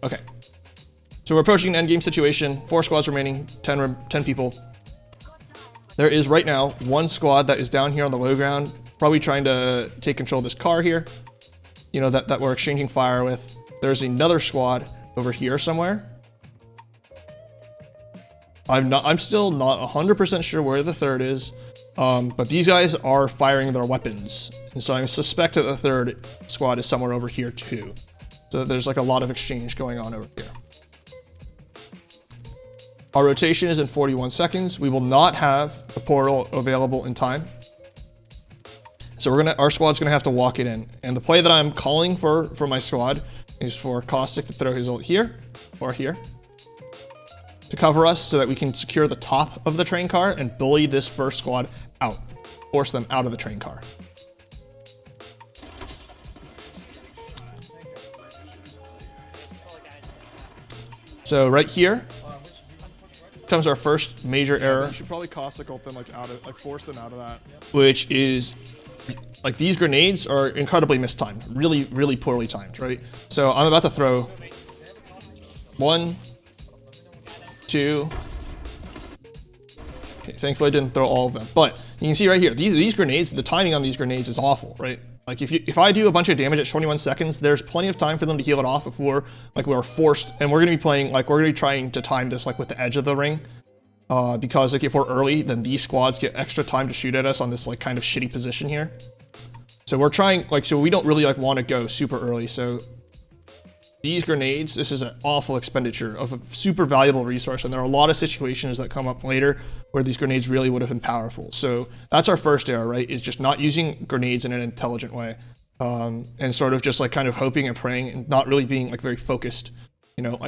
Okay. So we're approaching an endgame situation. 4 squads remaining, 10 people. There is right now 1 squad that is down here on the low ground, probably trying to take control of this car here, you know, that we're exchanging fire with. There's another squad over here somewhere. I'm still not 100% sure where the third is, but these guys are firing their weapons, and so I suspect that the third squad is somewhere over here too. So there's like a lot of exchange going on over here. Our rotation is in 41 seconds. We will not have a portal available in time. So our squad's gonna have to walk it in. And the play that I'm calling for my squad is for Caustic to throw his ult here or here to cover us so that we can secure the top of the train car and bully this first squad out, force them out of the train car. So right here comes our first major error. You should probably caustic ult them force them out of that. Which is like these grenades are incredibly mistimed, really, really poorly timed, right? So I'm about to throw 1, 2. Okay, thankfully I didn't throw all of them, but you can see right here, these grenades, the timing on these grenades is awful, right? Like if I do a bunch of damage at 21 seconds, there's plenty of time for them to heal it off if we're forced, and we're gonna be playing, we're gonna be trying to time this with the edge of the ring. Because if we're early, then these squads get extra time to shoot at us on this kind of shitty position here. So we're trying, so we don't really want to go super early. So these grenades, this is an awful expenditure of a super valuable resource, and there are a lot of situations that come up later where these grenades really would have been powerful. So that's our first error, right? Is just not using grenades in an intelligent way, and sort of just kind of hoping and praying and not really being very focused, you know,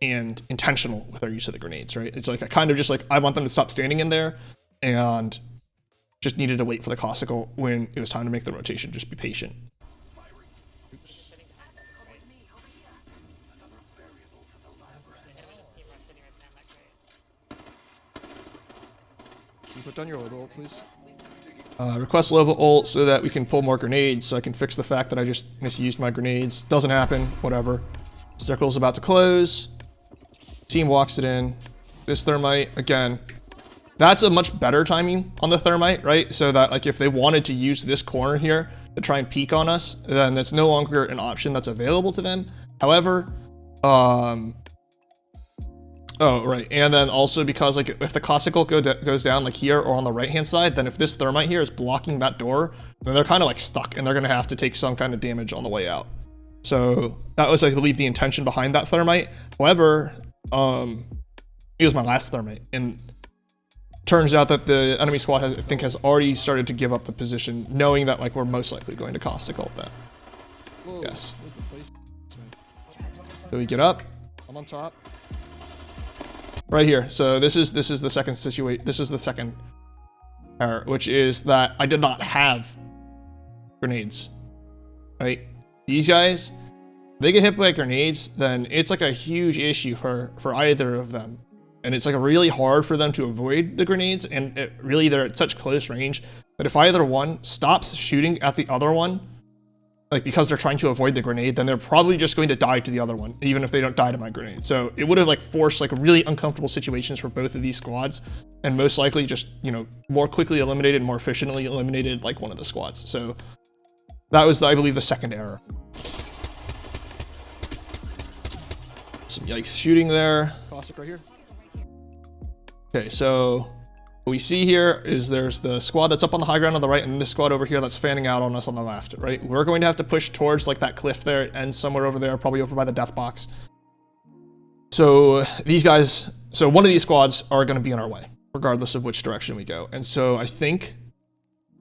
and intentional with our use of the grenades, right? It's I kind of just I want them to stop standing in there, and just needed to wait for the Caustical when it was time to make the rotation. Just be patient. Oops. Can you put down your ult, please? Request level ult so that we can pull more grenades, so I can fix the fact that I just misused my grenades. Doesn't happen, whatever. Circle's about to close. Team walks it in. This thermite, again, that's a much better timing on the thermite, right? So that if they wanted to use this corner here to try and peek on us, then that's no longer an option that's available to them. However, oh, right. And then also because if the Caustical goes down here or on the right-hand side, then if this thermite here is blocking that door, then they're kind of stuck, and they're going to have to take some kind of damage on the way out. So that was, I believe, the intention behind that thermite. However, it was my last thermite, and turns out that the enemy squad has already started to give up the position, knowing that we're most likely going to Caustic ult that. Whoa, yes. the place? So we get up. I'm on top. Right here. So this is the second situation. This is the second error, which is that I did not have grenades. Right? These guys, they get hit by grenades, then it's a huge issue for either of them. And it's really hard for them to avoid the grenades, and they're at such close range that if either one stops shooting at the other one, because they're trying to avoid the grenade, then they're probably just going to die to the other one, even if they don't die to my grenade. So it would have forced really uncomfortable situations for both of these squads, and most likely just, you know, more quickly eliminated, more efficiently eliminated one of the squads. So that was, I believe, the second error. Some yikes shooting there. Caustic right here. Okay, so what we see here is there's the squad that's up on the high ground on the right, and this squad over here that's fanning out on us on the left, right? We're going to have to push towards that cliff there. It ends somewhere over there, probably over by the death box. So these guys, so one of these squads are going to be in our way, regardless of which direction we go. And so I think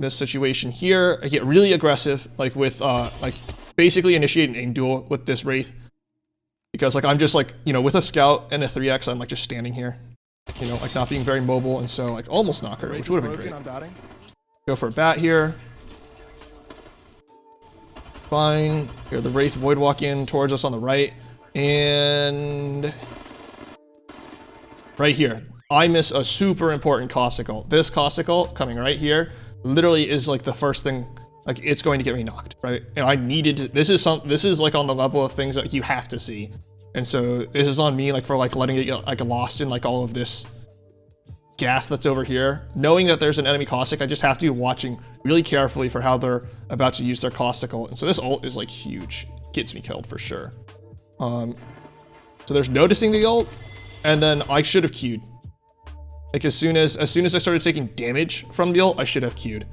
this situation here, I get really aggressive, with basically initiate an aim duel with this Wraith. Because I'm just you know, with a scout and a 3x, I'm just standing here. You know, not being very mobile, and so almost knock her, which would have been great. I'm batting. Go for a bat here. Fine. Here, the Wraith Void walk in towards us on the right. And right here, I miss a super important Caustic ult. This Caustic ult coming right here literally is the first thing like it's going to get me knocked, right? And I needed to, this is like on the level of things that you have to see. And so this is on me, like for like letting it get like lost in like all of this gas that's over here. Knowing that there's an enemy caustic, I just have to be watching really carefully for how they're about to use their caustic ult. And so this ult is like huge. Gets me killed for sure. So there's noticing the ult, and then I should have queued. Like as soon as I started taking damage from the ult, I should have queued.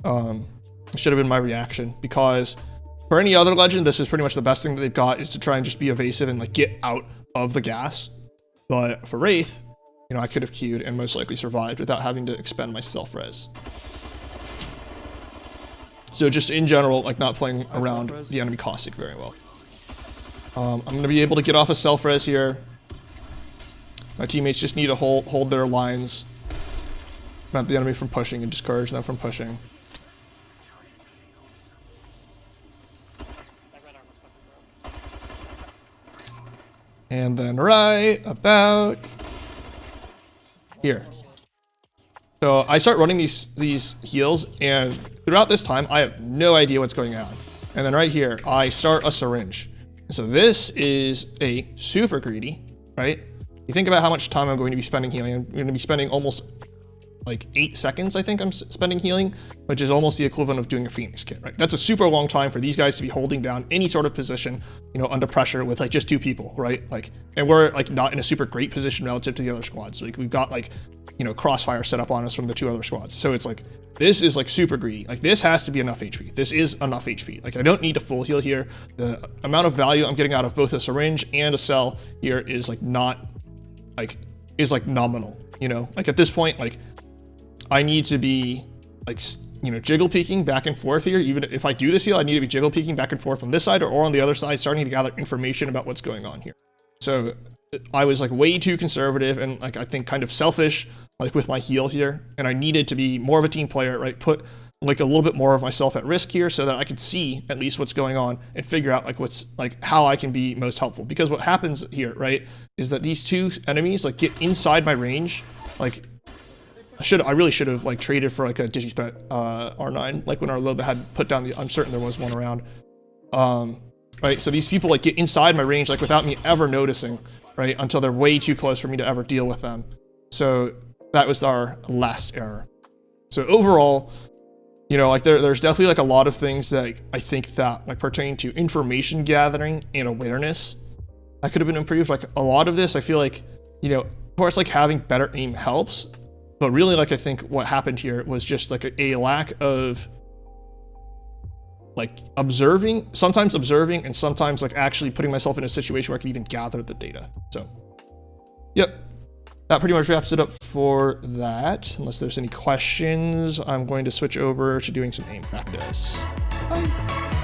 It should have been my reaction, because for any other legend, this is pretty much the best thing that they've got, is to try and just be evasive and like get out of the gas. But for Wraith, you know, I could have queued and most likely survived without having to expend my self-res. So just in general, like not playing around the enemy caustic very well. I'm going to be able to get off a self-res here. My teammates just need to hold their lines, prevent the enemy from pushing and discourage them from pushing. And then right about here. So I start running these heals, and throughout this time, I have no idea what's going on. And then right here, I start a syringe. And so this is a super greedy, right? You think about how much time I'm going to be spending healing. I'm going to be spending almost like 8 seconds, I think I'm spending healing, which is almost the equivalent of doing a Phoenix kit, right? That's a super long time for these guys to be holding down any sort of position, you know, under pressure with like just 2 people, right? Like, and we're like not in a super great position relative to the other squads. Like we've got like, you know, crossfire set up on us from the 2 other squads. So it's like, this is like super greedy. Like this has to be enough HP. This is enough HP. Like I don't need a full heal here. The amount of value I'm getting out of both a syringe and a cell here is like not like, is like nominal, you know? Like at this point, like I need to be like, you know, jiggle peeking back and forth here. Even if I do this heal, I need to be jiggle peeking back and forth on this side or on the other side, starting to gather information about what's going on here. So I was like way too conservative and like I think kind of selfish like with my heal here, and I needed to be more of a team player, right? Put like a little bit more of myself at risk here so that I could see at least what's going on and figure out like what's like how I can be most helpful. Because what happens here, right, is that these 2 enemies like get inside my range. Like I really should have like traded for like a Digithreat R9, like when our Loba had put down the, I'm certain there was one around. Right, so these people like get inside my range like without me ever noticing, right, until they're way too close for me to ever deal with them. So that was our last error. So overall, you know, like there's definitely like a lot of things that like, I think that like pertain to information gathering and awareness that could have been improved. Like a lot of this, I feel like, you know, of course, like having better aim helps, but really like I think what happened here was just like a lack of like sometimes observing and sometimes like actually putting myself in a situation where I can even gather the data. So, yep. That pretty much wraps it up for that. Unless there's any questions, I'm going to switch over to doing some aim practice. Bye.